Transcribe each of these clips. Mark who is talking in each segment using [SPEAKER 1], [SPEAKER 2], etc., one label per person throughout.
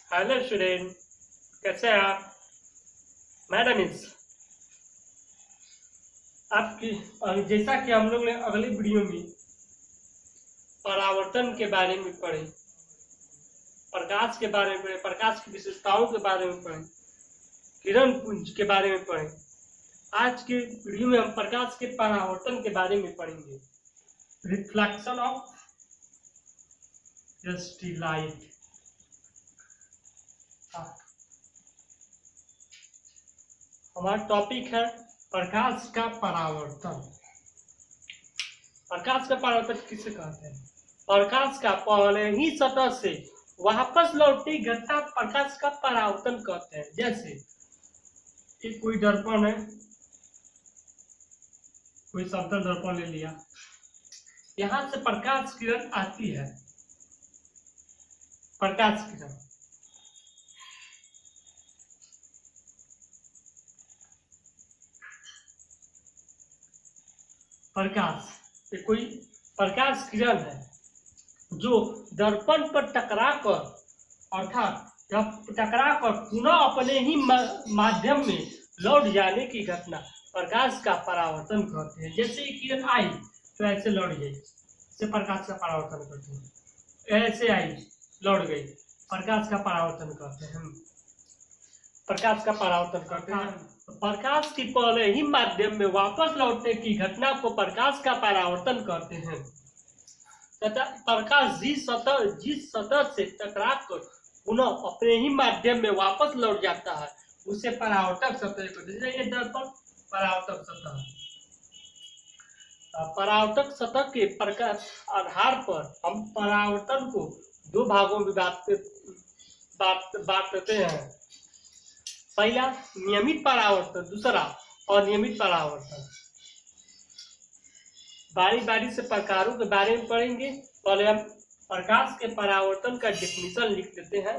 [SPEAKER 1] Hello student, कैसे हैं आप? मैडम इस आपकी जैसा कि हम लोग ने अगली वीडियो में परावर्तन के बारे में पढ़े, प्रकाश के बारे में पढ़े, प्रकाश की विशेषताओं के बारे में पढ़े, किरण पुंज के बारे में पढ़े। आज के वीडियो में हम प्रकाश के परावर्तन के बारे में पढ़ेंगे। Reflection of ST light. हमारा टॉपिक है प्रकाश का परावर्तन। प्रकाश का परावर्तन किसे कहते हैं? प्रकाश का पहले ही सतह से वापस लौटती घटना प्रकाश का परावर्तन कहते हैं। जैसे एक कोई दर्पण है, कोई समतल दर्पण ले लिया, यहां से प्रकाश किरण आती है। प्रकाश किरण ये कोई प्रकाश किरण है जो दर्पण पर टकराकर, अर्थात जब टकराकर पुनः अपने ही माध्यम में लौट जाने की घटना प्रकाश का परावर्तन कहते हैं। जैसे किरण आई तो ऐसे लौट गई, इसे प्रकाश का परावर्तन कहते हैं। ऐसे आई, लौट गई, प्रकाश का परावर्तन कहते हैं। प्रकाश का परावर्तन करते हैं। प्रकाश की पहले ही माध्यम में वापस लौटने की घटना को प्रकाश का परावर्तन कहते हैं तथा प्रकाश जिस सतह से टकराकर पुनः अपने ही माध्यम में वापस लौट जाता है उसे परावर्तक सतह कहते हैं। ये दर्पण परावर्तक सतह। परावर्तक सतह के प्रकाश आधार पर हम परावर्तन को दो भागों में बांटते हैं। पहला नियमित परावर्तन, दूसरा अनियमित परावर्तन। बारी बारी से प्रकारों के बारे में पढ़ेंगे। पहले हम प्रकाश के परावर्तन का डेफिनेशन लिख लेते हैं।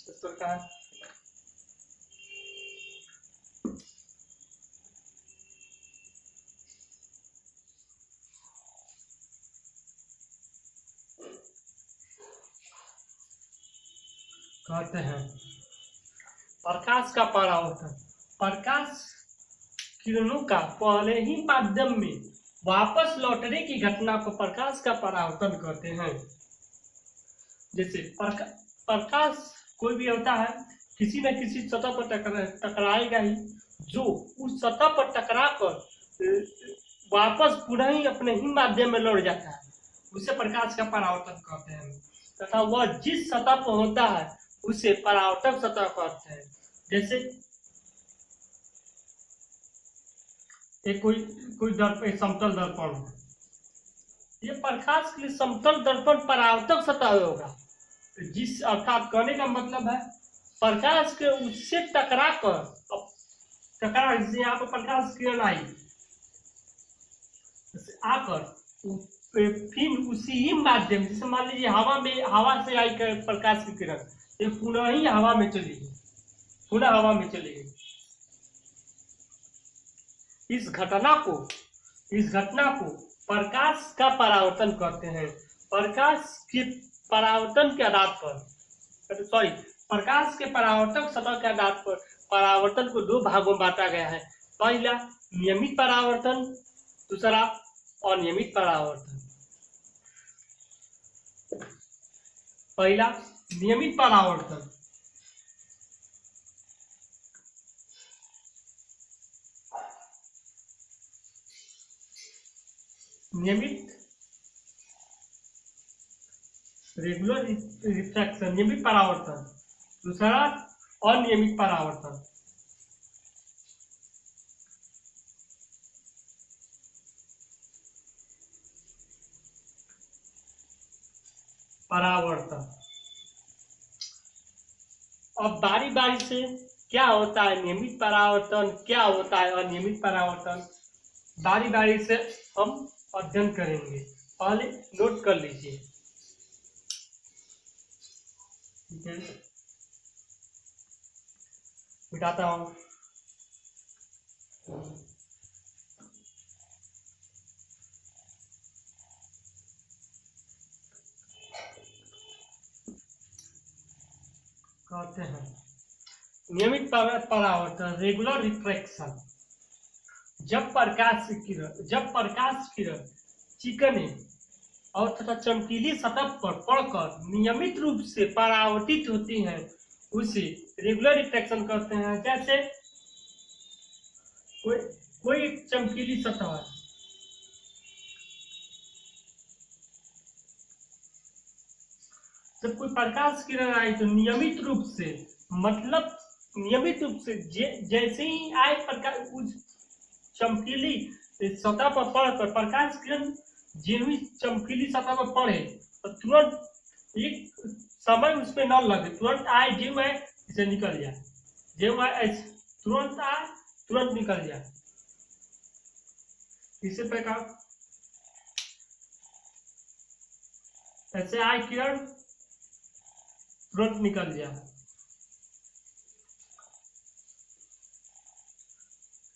[SPEAKER 1] इस प्रकार कहते हैं प्रकाश का परावर्तन, प्रकाश किरणों का पहले ही माध्यम में वापस लौटने की घटना को प्रकाश का परावर्तन कहते हैं। जैसे प्रकाश कोई भी होता है, किसी न किसी सतह पर टकराएगा ही, जो उस सतह पर टकराकर वापस पुनः ही अपने ही माध्यम में लौट जाता है उसे प्रकाश का परावर्तन कहते हैं। तथा वह जिस सतह पर होता है उसे परावर्तक सतह कहते हैं। जैसे एक कोई दर्पण, समतल दर्पण है, ये प्रकाश के लिए समतल दर्पण परावर्तक सतह होगा। जिस अर्थात कहने का मतलब है प्रकाश के उससे टकरा, जैसे यहाँ पर प्रकाश किरण आई आकर फिर उसी ही माध्यम, जैसे मान लीजिए हवा से आई प्रकाश की किरण, ये पुनः ही हवा में चली गई, पुनः हवा में चली गई। इस घटना को प्रकाश का परावर्तन कहते हैं। प्रकाश के परावर्तन के आधार पर, प्रकाश के परावर्तक सतह के आधार पर परावर्तन को दो भागों में बांटा गया है। पहला नियमित परावर्तन, दूसरा अनियमित परावर्तन। पहला नियमित परावर्तन। नियमित रेगुलर रिफ्रैक्शन, नियमित परावर्तन। दूसरा अनियमित परावर्तन। अब बारी बारी से क्या होता है नियमित परावर्तन, क्या होता है अनियमित परावर्तन, बारी बारी से हम अध्ययन करेंगे। पहले नोट कर लीजिए, ठीक है? मिटाता हूं। कहते हैं नियमित परावर्तन, रेगुलर रिफ्रैक्शन। जब प्रकाश किरण चिकने और तथा चमकीली सतह पर पड़कर नियमित रूप से परावर्तित होती हैं उसे रेगुलर रिफ्रैक्शन कहते हैं। जैसे कोई एक चमकीली सतह है, जब कोई प्रकाश किरण आई तो नियमित रूप से जैसे ही आए प्रकाश उस चमकीली सतह पर पड़कर प्रकाश किरण जिन चमकीली सतह पर पड़े तो तुरंत एक समय उसमें न लगे, तुरंत आए जीव है इसे निकल जाए, जीव है तुरंत आए तुरंत निकल जाए। इसी प्रकार ऐसे आए किरण तुरंत निकल जाए।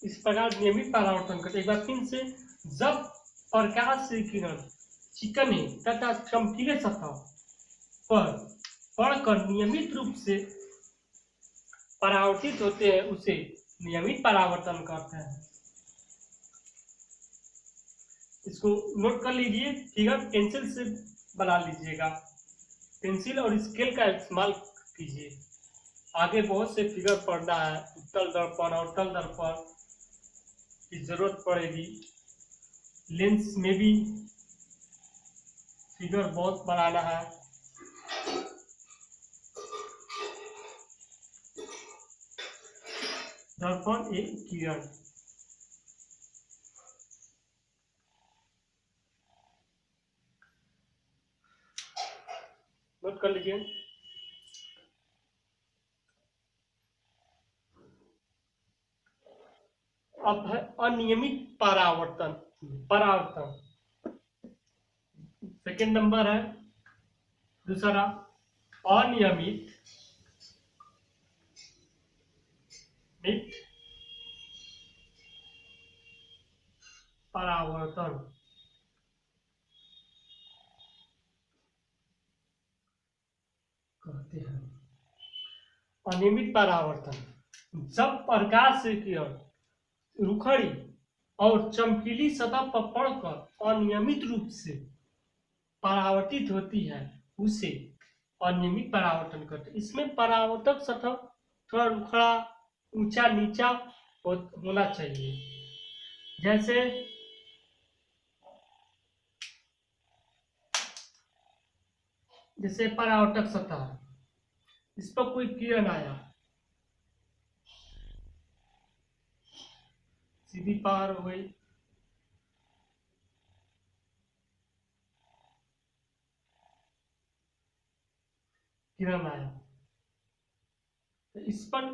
[SPEAKER 1] इस प्रकार नियमित परावर्तन करते। एक बार फिर से, जब प्रकाश से किरण चिकने तथा चमकीले सतह पर पड़कर नियमित रूप से परावर्तित होते हैं उसे नियमित परावर्तन कहते हैं। इसको नोट कर लीजिए, फिगर पेंसिल से बना लीजिएगा, पेंसिल और स्केल का इस्तेमाल कीजिए। आगे बहुत से फिगर पढ़ना है, उत्तल दर्पण और तल दर्पण की जरूरत पड़ेगी। लेंस में भी फिगर बहुत बनाना है। दर्पण एक किरण, नोट कर लीजिए। अब है अनियमित परावर्तन। सेकेंड नंबर है दूसरा, अनियमित परावर्तन कहते हैं। अनियमित परावर्तन, जब प्रकाश से किरण रुखड़ी और चमकीली सतह पर पड़कर अनियमित रूप से परावर्तित होती है उसे अनियमित परावर्तन कहते हैं। इसमें परावर्तक सतह थोड़ा रुखड़ा, ऊंचा नीचा होना चाहिए। जैसे परावर्तक सतह, इस पर कोई किरण आया, सीधी पार हो गई, किरण आया, तो इस पर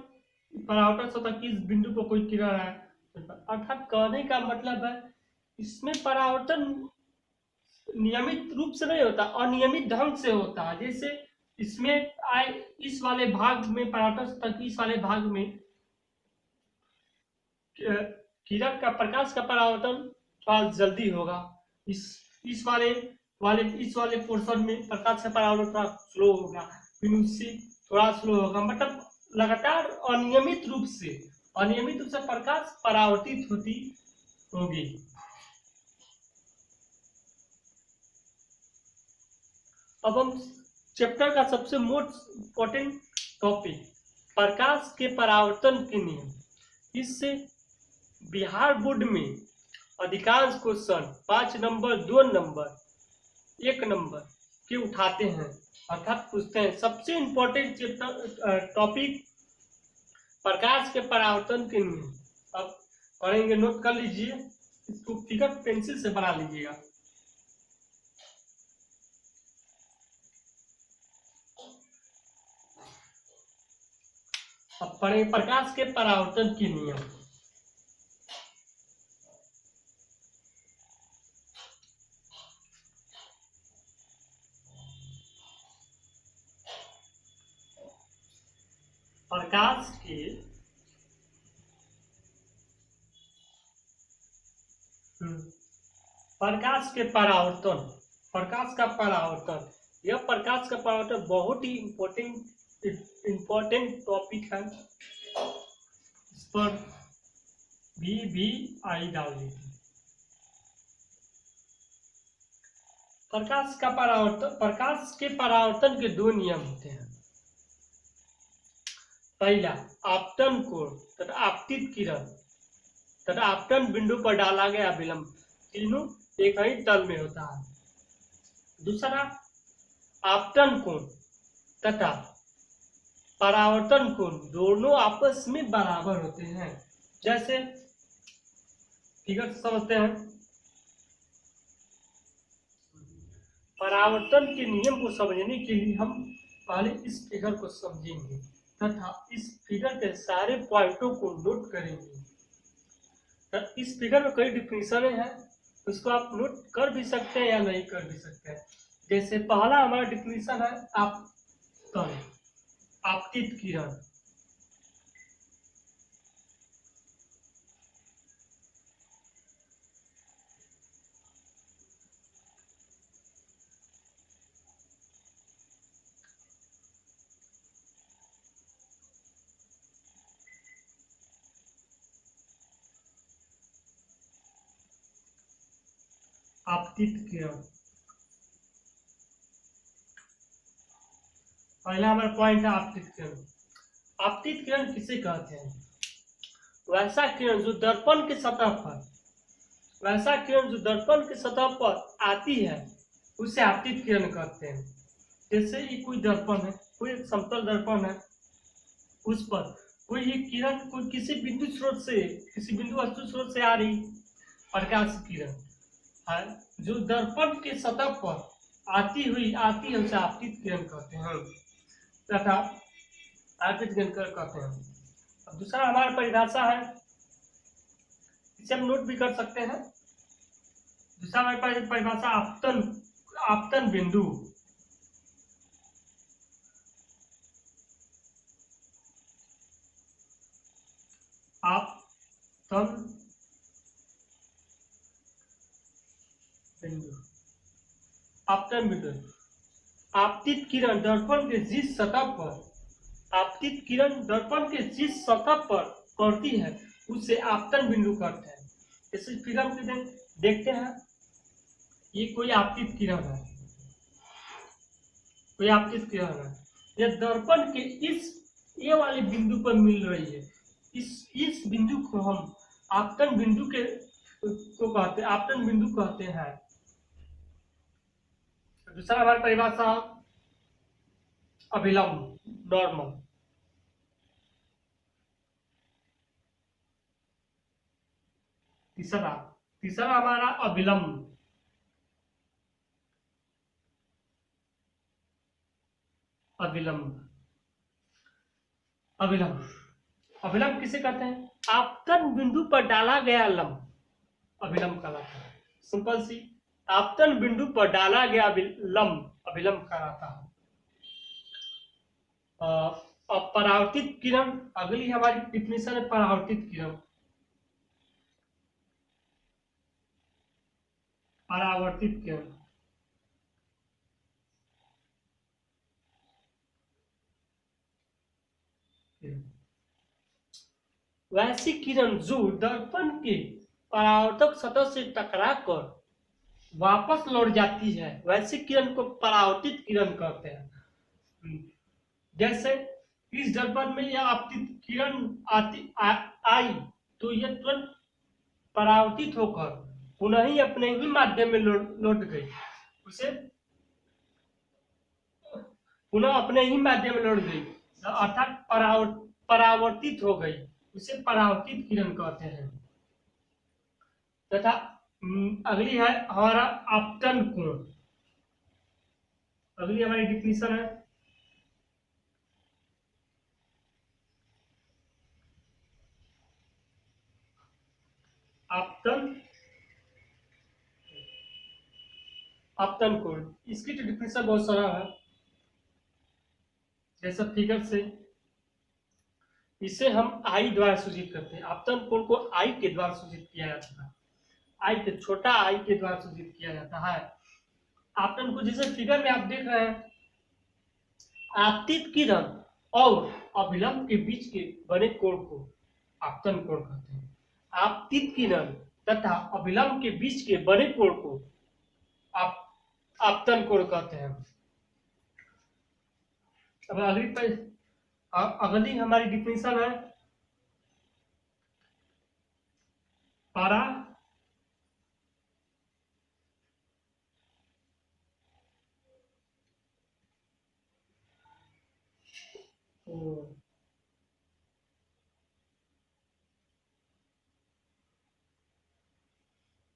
[SPEAKER 1] परावर्तक सतह की इस बिंदु पर कोई किरण आया, अर्थात कहने का मतलब है इसमें परावर्तन नियमित रूप से नहीं होता, अनियमित ढंग से होता है। जैसे इसमें आए इस वाले भाग में परावर्तक सतह की इस वाले भाग में किरण का प्रकाश का परावर्तन थोड़ा जल्दी होगा, इस वाले पोर्शन में प्रकाश का परावर्तन थोड़ा स्लो होगा, फिर उससे थोड़ा स्लो होगा। मतलब लगातार अनियमित रूप से प्रकाश परावर्तित होगी। अब हम चैप्टर का सबसे मोस्ट इम्पोर्टेंट टॉपिक, प्रकाश के परावर्तन के नियम। इससे बिहार बोर्ड में अधिकांश क्वेश्चन 5 नंबर, 2 नंबर, 1 नंबर के उठाते हैं, अर्थात पूछते हैं। सबसे इम्पोर्टेंट चैप्टर टॉपिक प्रकाश के परावर्तन के नियम। अब पढ़ेंगे, नोट कर लीजिए, इसको फिगर पेंसिल से बना लीजिएगा। अब पढ़ेंगे प्रकाश के परावर्तन के नियम। प्रकाश के परावर्तन, प्रकाश का परावर्तन, यह प्रकाश का परावर्तन बहुत ही इम्पोर्टेंट इम्पोर्टेंट टॉपिक है, इस पर भी आई डाल देते हैं। प्रकाश के परावर्तन के दो नियम होते हैं। पहला, आपतन कोण तथा आपतित किरण तथा आपतन बिंदु पर डाला गया विलंब, तीनों एक ही तल में होता है। दूसरा, आपतन कोण तथा परावर्तन कोण दोनों आपस में बराबर होते हैं। जैसे फिगर से समझते हैं। परावर्तन के नियम को समझने के लिए हम पहले इस फिगर को समझेंगे तथा इस फिगर के सारे पॉइंटों को नोट करेंगे। तो इस फिगर में कई डिफिनेशन है, उसको आप नोट कर भी सकते हैं या नहीं कर भी सकते हैं। जैसे पहला हमारा डिफिनेशन है आपतन, आपतित किरण। आपतित किरण, पहला हमारा पॉइंट है आपतित किरण। आपतित किरण किसे कहते हैं? वैसा किरण जो दर्पण के सतह पर आती है उसे आपतित किरण कहते हैं। जैसे ये कोई दर्पण है, कोई समतल दर्पण है, उस पर कोई ये किरण कोई किसी बिंदु वस्तु स्रोत से आ रही प्रकाश किरण है, जो दर्पण के सतह पर आती है उसे आपतित किरण कहते हैं तथा आपतित किरण कहते हैं। अब दूसरा हमारा परिभाषा है, इसे हम नोट भी कर सकते हैं। दूसरा हमारे पास परिभाषा आपतन बिंदु। आपतन बिंदु, आपतन बिंदु, आपतित किरण दर्पण के जिस सतह पर पड़ती है उसे आपतन बिंदु कहते हैं। इस फिगर में देखते हैं, ये कोई आपतित किरण है, यह दर्पण के ये वाले बिंदु पर मिल रही है। इस बिंदु को हम आपतन बिंदु कहते हैं। दूसरा हमारी परिभाषा अभिलंब, नॉर्मल। तीसरा हमारा अभिलंब, अभिलंब किसे कहते हैं? आपतन बिंदु पर डाला गया लंब अभिलंब कहलाता है। सिंपल सी, आपतन बिंदु पर डाला गया लंब अभिलंब कहलाता है। अब परावर्तित किरण, अगली हमारी डिफिनेशन है परावर्तित किरण। परावर्तित किरण वैसी किरण जो दर्पण के परावर्तक सतह से टकराकर वापस लौट जाती है, वैसी किरण को परावर्तित किरण कहते हैं। जैसे इस दर्पण में यह आपतित किरण आई तो यह तुरंत परावर्तित होकर पुनः ही अपने ही माध्यम में लौट गई, उसे पुनः अपने ही माध्यम में लौट गई, अर्थात परावर्तित हो गई, उसे परावर्तित किरण कहते हैं। तथा अगली है हमारा आपतन कोण। अगली हमारी डिफिनेशन है आपतन कोण। इसकी तो डिफिनेशन बहुत सारा है, जैसा फिगर से इसे हम आई द्वारा सूचित करते हैं। आपतन कोण को आई के द्वारा सूचित किया जाता है, छोटा आई के द्वारा सूचित किया जाता है। आपतन को जैसे फिगर में आप देख रहे हैं, आपतित किरण और अभिलंब के बीच के बने कोण को आपतन कोण कहते हैं। आपतित किरण तथा अभिलंब के बीच के बने कोण को आप आपतन कोण कहते हैं। अब अगली हमारी डिफिनेशन है परा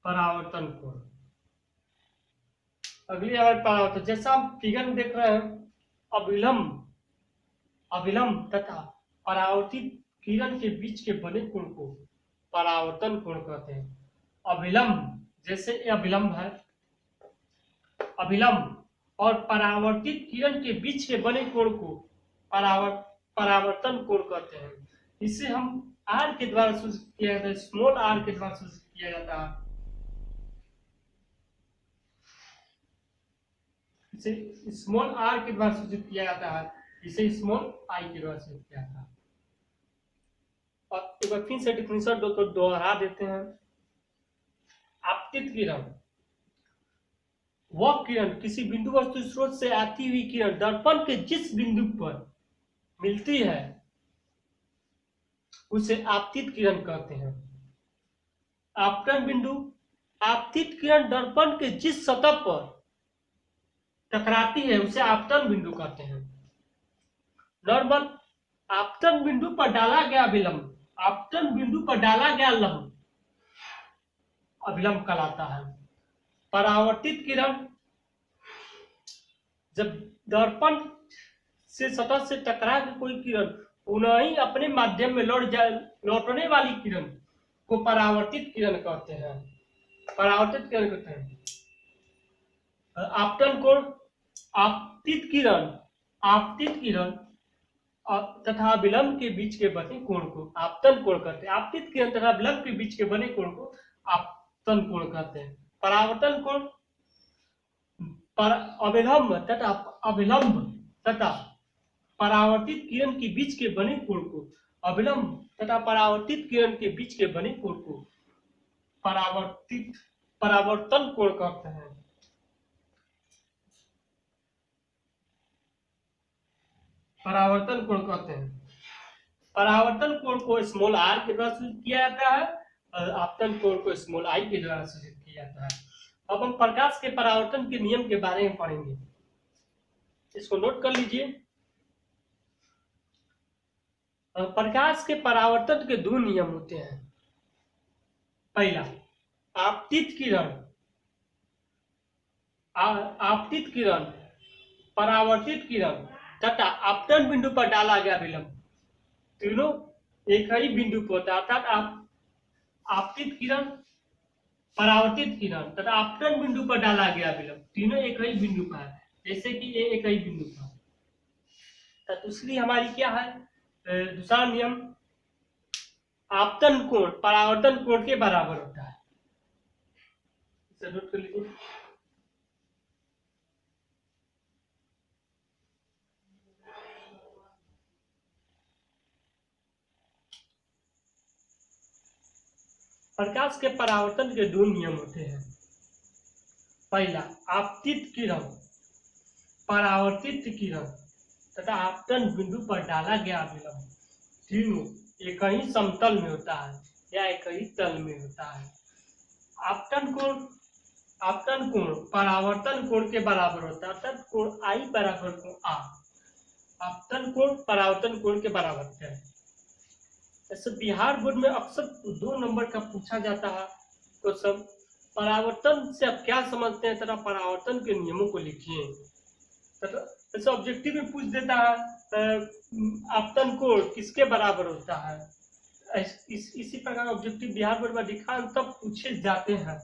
[SPEAKER 1] परावर्तन कोण। अगली हमारे परावर्तन, जैसा हम फिगर में देख रहे हैं, अभिलंब अभिलंब तथा परावर्तित किरण के बीच के बने कोण को परावर्तन कोण कहते हैं। अभिलंब, जैसे ये अभिलंब है, अभिलंब और परावर्तित किरण के बीच के बने कोण को परावर्तन कोण कहते हैं। इसे हम आर के द्वारा सूचित किया जाता है, स्मॉल आर के द्वारा सूचित किया जाता है। इसे स्मॉल आर के द्वारा सूचित किया जाता है, इसे स्मॉल आई के द्वारा सूचित किया जाता है। और एक बार फिर से डिफिनेशन दोहरा देते हैं। आपतित किरण वह किरण, किसी बिंदु वस्तु स्रोत से आती हुई किरण दर्पण के जिस बिंदु पर मिलती है उसे आपतित किरण कहते हैं। आपतन बिंदु, आपतित किरण दर्पण के जिस सतह पर टकराती है उसे आपतन बिंदु कहते हैं। नॉर्मल आपतन बिंदु पर डाला गया विलंब, आपतन बिंदु पर डाला गया लंब अभिलंब कहलाता है। परावर्तित किरण जब दर्पण से सतह से टकरा के कोई किरण पुनः ही अपने माध्यम में लौटने वाली किरण को परावर्तित किरण कहते हैं। परावर्तित किरण कहते हैं। आपतन कोण, आपतित किरण तथा विलंब के बीच के बने कोण को आपतन कोण कहते हैं। आपतित किरण तथा विलंब के बीच के बने कोण को आपतन कोण कहते हैं। परावर्तन कोण अभिलंब तथा परावर्तित किरण के बीच के बने कोण को अभिलंब तथा परावर्तित किरण के बीच के बने कोण को परावर्तन कोण कहते हैं। परावर्तन कोण कहते हैं। परावर्तन कोण को स्मॉल आर के द्वारा सूचित किया जाता है और आपतन कोण को स्मॉल आई के द्वारा सूचित किया जाता है। अब हम प्रकाश के परावर्तन के नियम के बारे में पढ़ेंगे, इसको नोट कर लीजिए। प्रकाश के परावर्तन के दो नियम होते हैं। पहला, आपतित किरण परावर्तित किरण तथा आपतन बिंदु पर डाला गया विलंब, तीनों एक ही बिंदु पर होता है। अर्थात आपतित किरण, परावर्तित किरण तथा आपतन बिंदु पर डाला गया विलंब, तीनों एक ही बिंदु पर है। जैसे कि ये एक ही बिंदु पर। दूसरी हमारी क्या है, दूसरा नियम, आपतन कोण परावर्तन कोण के बराबर होता है। इसे नोट कर लीजिए। प्रकाश के परावर्तन के दो नियम होते हैं। पहला, आपतित किरण परावर्तित किरण तथा आपतन बिंदु पर डाला गया विलंब, तीनों एक ही समतल में होता है या एक ही तल में होता है। आपतन कोण परावर्तन कोण के बराबर होता है, अर्थात कोण आई बराबर कोण आ। आपतन कोण परावर्तन कोण के बराबर होता है। ऐसे बिहार बोर्ड में अक्सर 2 नंबर का पूछा जाता है तो सब परावर्तन से आप क्या समझते हैं तथा परावर्तन के नियमों को लिखिए। ऐसे ऑब्जेक्टिव में पूछ देता है आपतन कोण किसके बराबर होता है। इसी प्रकार ऑब्जेक्टिव बिहार बोर्ड में लिखा तब पूछे जाते हैं।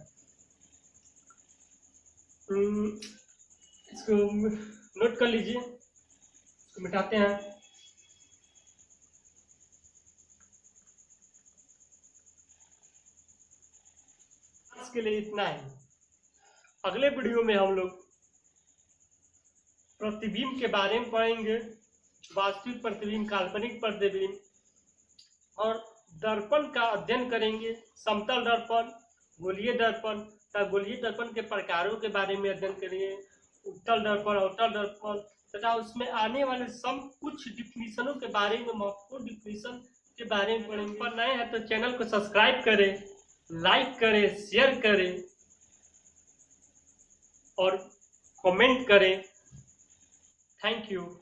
[SPEAKER 1] इसको नोट कर लीजिए, इसको मिटाते हैं। आज के लिए इतना ही। अगले वीडियो में हम लोग प्रतिबिंब के बारे में पढ़ेंगे। वास्तविक प्रतिबिंब, काल्पनिक प्रतिबिंब, और दर्पण का अध्ययन करेंगे। समतल दर्पण, गोलीय दर्पण तथा गोलीय दर्पण के प्रकारों के बारे में अध्ययन करेंगे। उत्तल दर्पण, अवतल दर्पण तथा उसमें आने वाले सब कुछ डिफिनीशनों के बारे में, महत्वपूर्ण डिफिनीशन के बारे में पढ़ेंगे। पर नए हैं तो चैनल को सब्सक्राइब करें, लाइक करें, शेयर करें और कमेंट करें। Thank you.